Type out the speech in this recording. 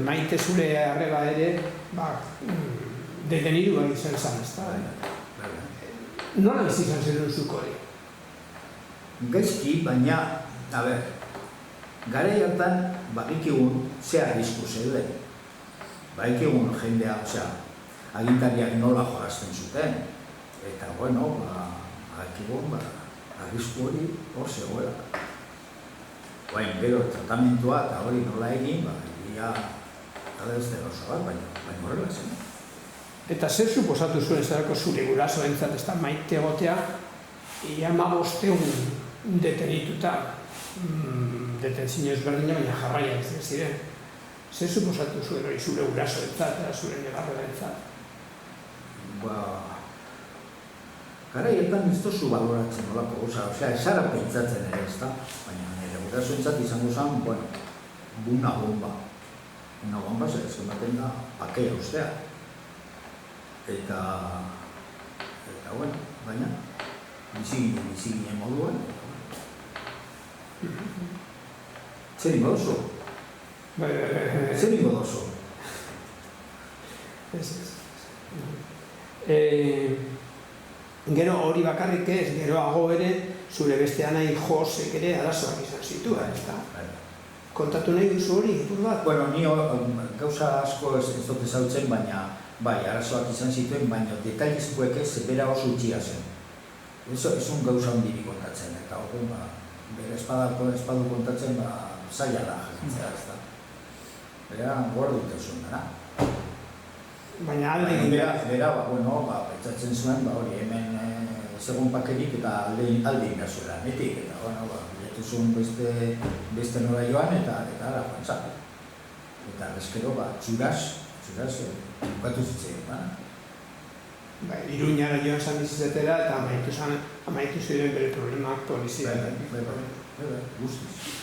Maite zure arreba ere, detenitua izan zen, ez da? Nola bizi izan zen zuk hori? Gaizki, baina, garai hartan bakikigun ze arrisku zeuden. Bakikigun jendea, agintariak nola jolazten zuten. Eta, bakikigun arrisku hori hor zegoela. Gero, tratamentua eta hori nola egin, gara ez dela oso bat, baina horrela zen. Eta zer suposatu zuen zelako zure gurasoentzat, ez da Maite egotea, ia 15 egun detenituta, detentzio ezberdina, baina jarraia ez ziren. Zer suposatu zuen hori zure gurasoentzat eta zure negarrentzat? Gara hietan ez duzu baloratzen nolako, esara pentsatzen ere ez da, baina nire gurasoentzat izango zen, una bomba. Una bomba ez ematen da pakea ustea. Eta, baina, bizi ginen moduan. Zer ingo dozu? Zer ingo dozu? Gero hori bakarrik ez, geroago ere, zure beste anai Josek ere arazoak izan zituen, ez da? Kontatu nahi duzu hori, ipur bat? Ni gauza asko ez dut ezautzen, baina arazoak izan zituen, baina detailizkoek ez bera oso utxia zen. Ez un gauza hondirik kontatzen, eta hori, bera espadu kontatzen, zaila da jentzea, ez da. Bera, gora dut ezun dara. Baina alde Bera, pentsatzen zuen, hori hemen segun pakerik eta alde ingazuela, netik, eta bilatu zuen beste nora joan, eta ara, pentsatu. Eta eskero, txuraz, bukatu zitzen, Iruñara joan zan bizizetera eta amaitu ziren bere problemak polizia. Guztiz.